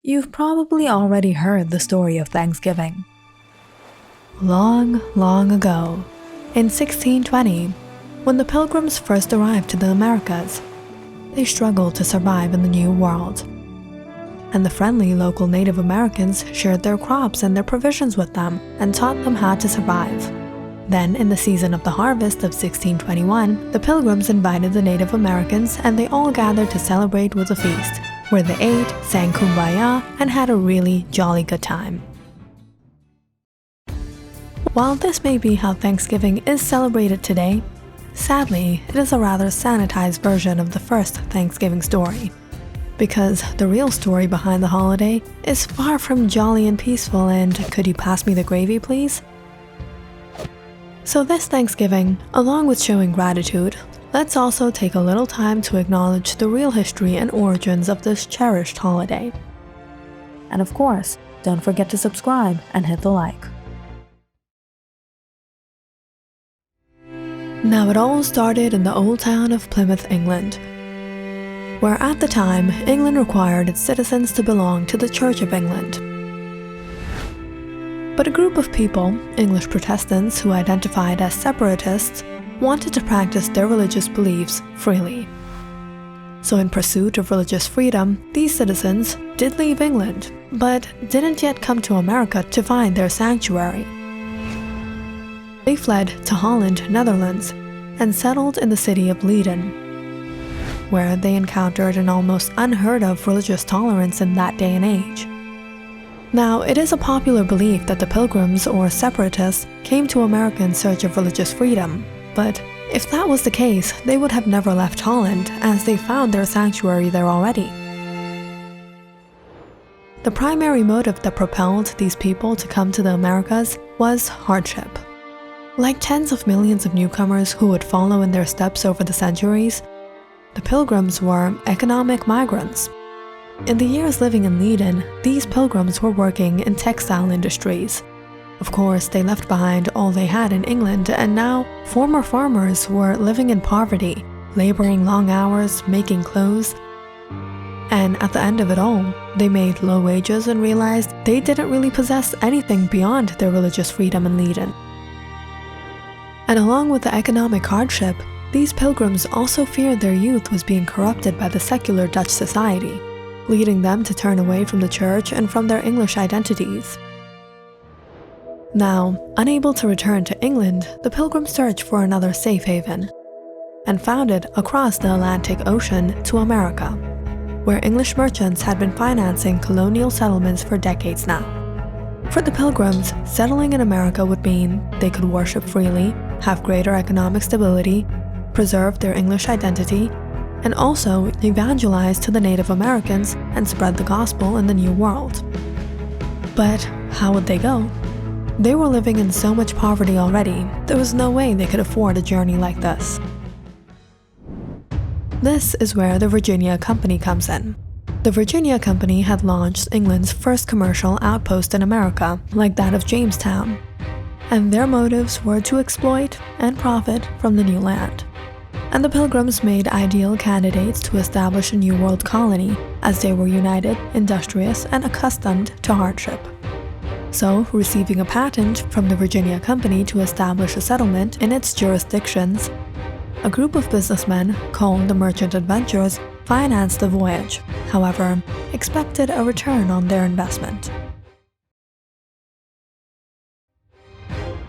You've probably already heard the story of Thanksgiving. Long, long ago, in 1620, when the Pilgrims first arrived to the Americas, they struggled to survive in the New World. And the friendly local Native Americans shared their crops and their provisions with them and taught them how to survive. Then, in the season of the harvest of 1621, the Pilgrims invited the Native Americans and they all gathered to celebrate with a feast, where they ate, sang kumbaya, and had a really jolly good time. While this may be how Thanksgiving is celebrated today, sadly, it is a rather sanitized version of the first Thanksgiving story. Because the real story behind the holiday is far from jolly and peaceful and "could you pass me the gravy, please?" So this Thanksgiving, along with showing gratitude, let's also take a little time to acknowledge the real history and origins of this cherished holiday. And of course, don't forget to subscribe and hit the like. Now it all started in the old town of Plymouth, England, where at the time, England required its citizens to belong to the Church of England. But a group of people, English Protestants who identified as separatists, wanted to practice their religious beliefs freely. So in pursuit of religious freedom, these citizens did leave England, but didn't yet come to America to find their sanctuary. They fled to Holland, Netherlands, and settled in the city of Leiden, where they encountered an almost unheard of religious tolerance in that day and age. Now, it is a popular belief that the Pilgrims or separatists came to America in search of religious freedom, but if that was the case, they would have never left Holland, as they found their sanctuary there already. The primary motive that propelled these people to come to the Americas was hardship. Like tens of millions of newcomers who would follow in their steps over the centuries, the Pilgrims were economic migrants. In the years living in Leiden, these Pilgrims were working in textile industries. Of course, they left behind all they had in England, and now former farmers were living in poverty, laboring long hours, making clothes. And at the end of it all, they made low wages and realized they didn't really possess anything beyond their religious freedom in Leiden. And along with the economic hardship, these Pilgrims also feared their youth was being corrupted by the secular Dutch society, leading them to turn away from the church and from their English identities. Now, unable to return to England, the Pilgrims searched for another safe haven, and found it across the Atlantic Ocean to America, where English merchants had been financing colonial settlements for decades now. For the Pilgrims, settling in America would mean they could worship freely, have greater economic stability, preserve their English identity, and also evangelize to the Native Americans and spread the gospel in the New World. But how would they go? They were living in so much poverty already, there was no way they could afford a journey like this. This is where the Virginia Company comes in. The Virginia Company had launched England's first commercial outpost in America, like that of Jamestown, and their motives were to exploit and profit from the new land. And the Pilgrims made ideal candidates to establish a New World colony, as they were united, industrious, and accustomed to hardship. So, receiving a patent from the Virginia Company to establish a settlement in its jurisdictions, a group of businessmen, called the Merchant Adventurers, financed the voyage, however, expected a return on their investment.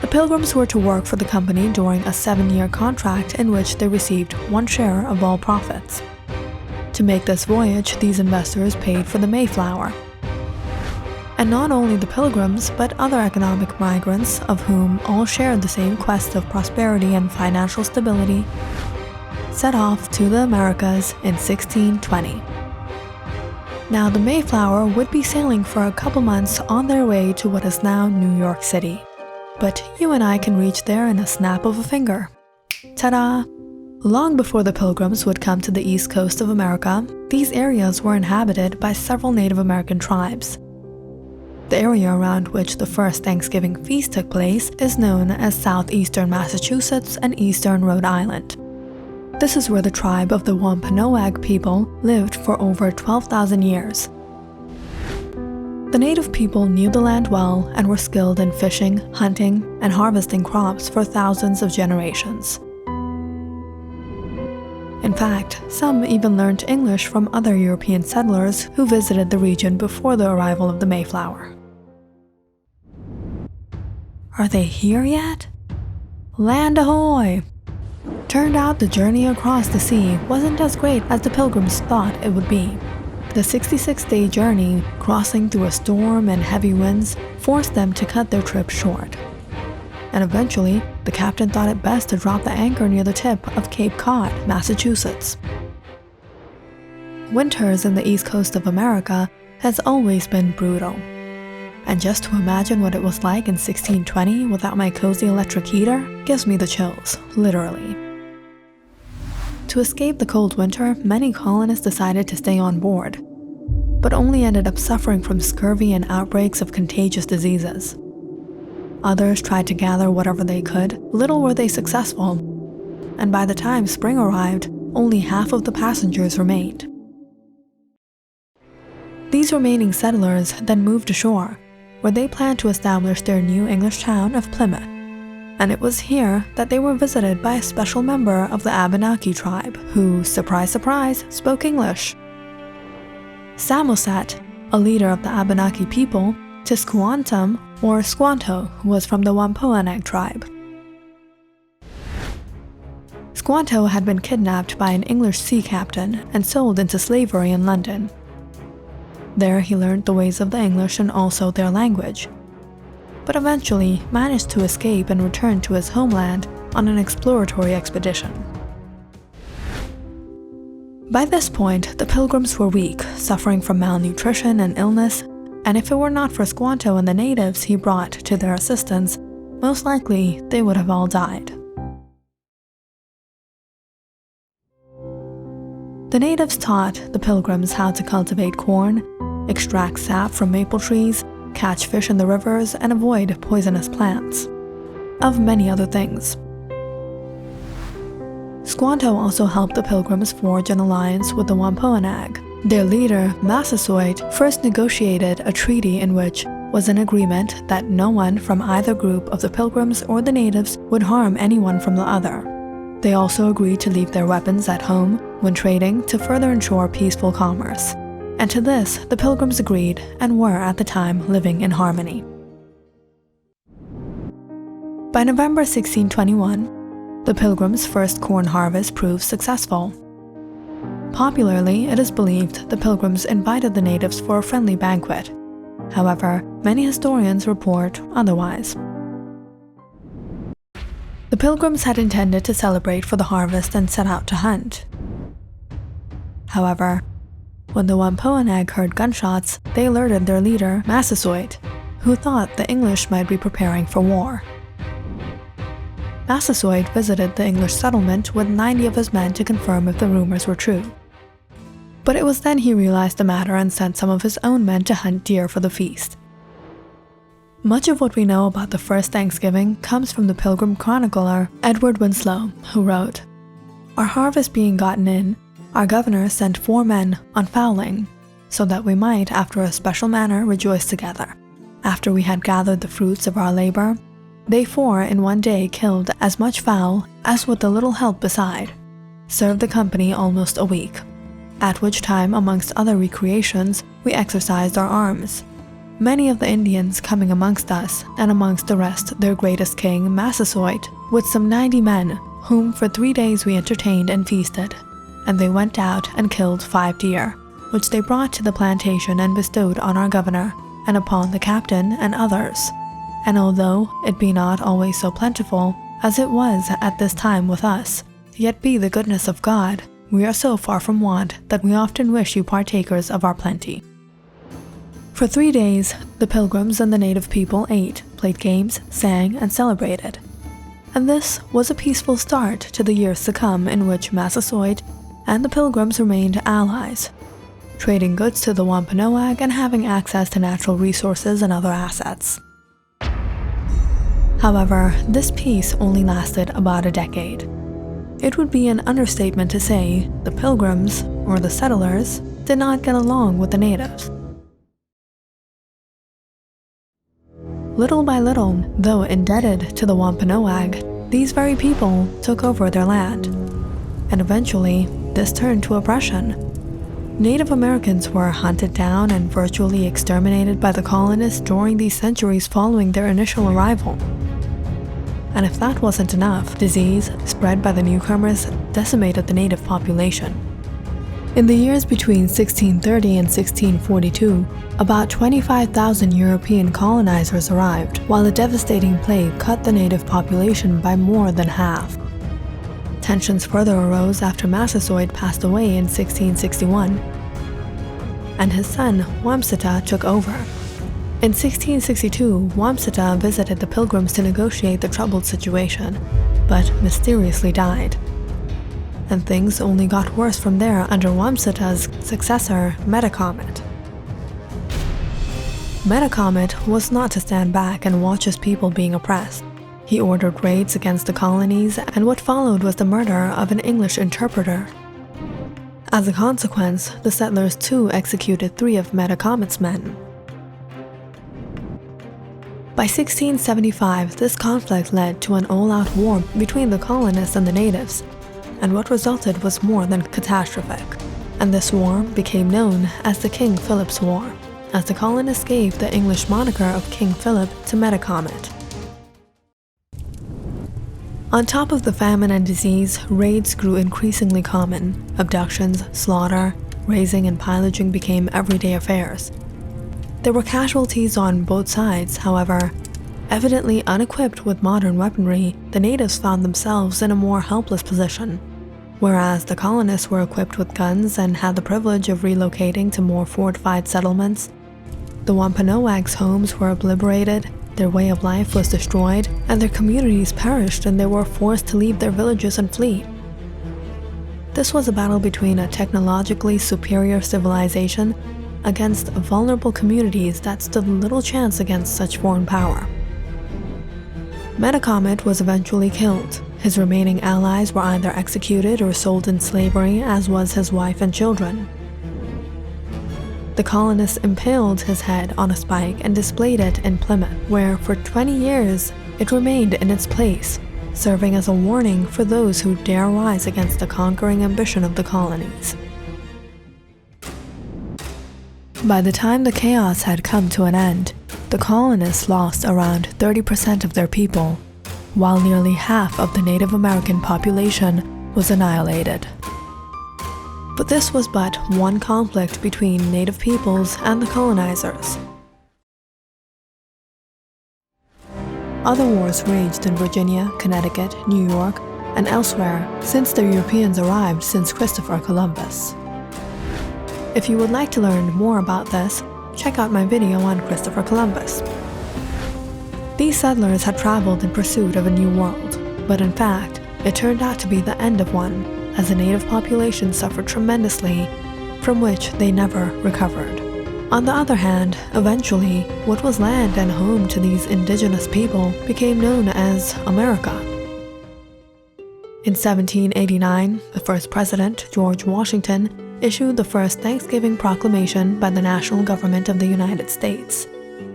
The Pilgrims were to work for the company during a 7-year contract in which they received 1 share of all profits. To make this voyage, these investors paid for the Mayflower. And not only the Pilgrims, but other economic migrants, of whom all shared the same quest of prosperity and financial stability, set off to the Americas in 1620. Now the Mayflower would be sailing for a couple months on their way to what is now New York City. But you and I can reach there in a snap of a finger. Ta-da! Long before the Pilgrims would come to the east coast of America, these areas were inhabited by several Native American tribes. The area around which the first Thanksgiving feast took place is known as southeastern Massachusetts and eastern Rhode Island. This is where the tribe of the Wampanoag people lived for over 12,000 years. The native people knew the land well and were skilled in fishing, hunting, and harvesting crops for thousands of generations. In fact, some even learned English from other European settlers who visited the region before the arrival of the Mayflower. Are they here yet? Land ahoy! Turned out the journey across the sea wasn't as great as the Pilgrims thought it would be. The 66-day journey, crossing through a storm and heavy winds, forced them to cut their trip short. And eventually, the captain thought it best to drop the anchor near the tip of Cape Cod, Massachusetts. Winters in the east coast of America has always been brutal. And just to imagine what it was like in 1620 without my cozy electric heater gives me the chills, literally. To escape the cold winter, many colonists decided to stay on board, but only ended up suffering from scurvy and outbreaks of contagious diseases. Others tried to gather whatever they could, little were they successful, and by the time spring arrived, only half of the passengers remained. These remaining settlers then moved ashore, where they planned to establish their new English town of Plymouth, and it was here that they were visited by a special member of the Abenaki tribe who, surprise surprise, spoke English. Samoset, a leader of the Abenaki people, Tisquantum or Squanto, who was from the Wampanoag tribe. Squanto had been kidnapped by an English sea captain and sold into slavery in London. There he learned the ways of the English and also their language, but eventually managed to escape and return to his homeland on an exploratory expedition. By this point, the Pilgrims were weak, suffering from malnutrition and illness, and if it were not for Squanto and the natives he brought to their assistance, most likely they would have all died. The natives taught the Pilgrims how to cultivate corn, extract sap from maple trees, catch fish in the rivers, and avoid poisonous plants, of many other things. Squanto also helped the Pilgrims forge an alliance with the Wampanoag. Their leader, Massasoit, first negotiated a treaty in which was an agreement that no one from either group of the Pilgrims or the natives would harm anyone from the other. They also agreed to leave their weapons at home when trading to further ensure peaceful commerce. And to this, the Pilgrims agreed and were at the time living in harmony. By November 1621, the Pilgrims' first corn harvest proved successful. Popularly, it is believed the Pilgrims invited the natives for a friendly banquet. However, many historians report otherwise. The Pilgrims had intended to celebrate for the harvest and set out to hunt. However, when the Wampanoag heard gunshots, they alerted their leader, Massasoit, who thought the English might be preparing for war. Massasoit visited the English settlement with 90 of his men to confirm if the rumors were true. But it was then he realized the matter and sent some of his own men to hunt deer for the feast. Much of what we know about the first Thanksgiving comes from the Pilgrim chronicler Edward Winslow, who wrote, "Our harvest being gotten in, our governor sent 4 men on fowling, so that we might after a special manner rejoice together. After we had gathered the fruits of our labor, they 4 in one day killed as much fowl as with a little help beside, served the company almost a week, at which time amongst other recreations we exercised our arms. Many of the Indians coming amongst us, and amongst the rest their greatest king, Massasoit, with some 90 men, whom for 3 days we entertained and feasted. And they went out and killed 5 deer, which they brought to the plantation and bestowed on our governor, and upon the captain and others. And although it be not always so plentiful, as it was at this time with us, yet be the goodness of God, we are so far from want that we often wish you partakers of our plenty." For 3 days, the Pilgrims and the native people ate, played games, sang, and celebrated. And this was a peaceful start to the years to come in which Massasoit and the Pilgrims remained allies, trading goods to the Wampanoag and having access to natural resources and other assets. However, this peace only lasted about a decade. It would be an understatement to say the Pilgrims, or the settlers, did not get along with the natives. Little by little, though indebted to the Wampanoag, these very people took over their land. And eventually, this turned to oppression. Native Americans were hunted down and virtually exterminated by the colonists during these centuries following their initial arrival. And if that wasn't enough, disease spread by the newcomers decimated the native population. In the years between 1630 and 1642, about 25,000 European colonizers arrived, while a devastating plague cut the native population by more than half. Tensions further arose after Massasoit passed away in 1661, and his son, Wamsutta, took over. In 1662, Wamsutta visited the Pilgrims to negotiate the troubled situation, but mysteriously died. And things only got worse from there under Wamsutta's successor, Metacomet. Metacomet was not to stand back and watch his people being oppressed. He ordered raids against the colonies, and what followed was the murder of an English interpreter. As a consequence, the settlers too executed 3 of Metacomet's men. By 1675, this conflict led to an all-out war between the colonists and the natives, and what resulted was more than catastrophic. And this war became known as the King Philip's War, as the colonists gave the English moniker of King Philip to Metacomet. On top of the famine and disease, raids grew increasingly common. Abductions, slaughter, razing, and pillaging became everyday affairs. There were casualties on both sides, however. Evidently unequipped with modern weaponry, the natives found themselves in a more helpless position, whereas the colonists were equipped with guns and had the privilege of relocating to more fortified settlements. The Wampanoags' homes were obliterated, their way of life was destroyed, and their communities perished, and they were forced to leave their villages and flee. This was a battle between a technologically superior civilization against vulnerable communities that stood little chance against such foreign power. Metacomet was eventually killed. His remaining allies were either executed or sold in slavery, as was his wife and children. The colonists impaled his head on a spike and displayed it in Plymouth, where for 20 years it remained in its place, serving as a warning for those who dare rise against the conquering ambition of the colonies. By the time the chaos had come to an end, the colonists lost around 30% of their people, while nearly half of the Native American population was annihilated. But this was but one conflict between native peoples and the colonizers. Other wars raged in Virginia, Connecticut, New York, and elsewhere since the Europeans arrived since Christopher Columbus. If you would like to learn more about this, check out my video on Christopher Columbus. These settlers had traveled in pursuit of a new world, but in fact, it turned out to be the end of one, as the native population suffered tremendously, from which they never recovered. On the other hand, eventually, what was land and home to these indigenous people became known as America. In 1789, the first president, George Washington, issued the first Thanksgiving proclamation by the national government of the United States,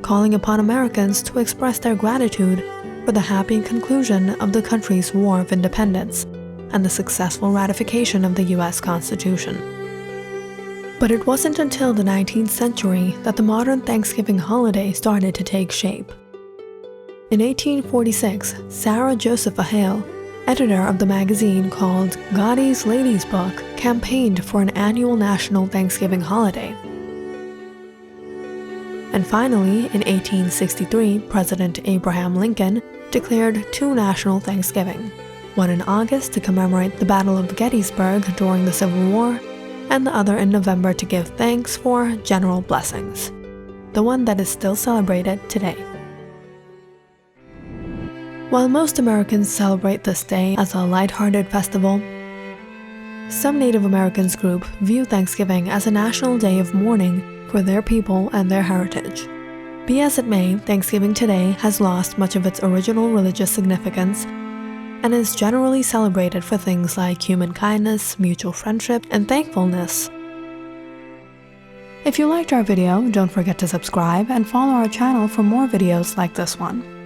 calling upon Americans to express their gratitude for the happy conclusion of the country's War of Independence and the successful ratification of the U.S. Constitution. But it wasn't until the 19th century that the modern Thanksgiving holiday started to take shape. In 1846, Sarah Josepha Hale, editor of the magazine called Godey's Lady's Book, campaigned for an annual national Thanksgiving holiday. And finally, in 1863, President Abraham Lincoln declared 2 national Thanksgiving, one in August to commemorate the Battle of Gettysburg during the Civil War, and the other in November to give thanks for general blessings, the one that is still celebrated today. While most Americans celebrate this day as a lighthearted festival, some Native Americans group view Thanksgiving as a national day of mourning for their people and their heritage. Be as it may, Thanksgiving today has lost much of its original religious significance and is generally celebrated for things like human kindness, mutual friendship, and thankfulness. If you liked our video, don't forget to subscribe and follow our channel for more videos like this one.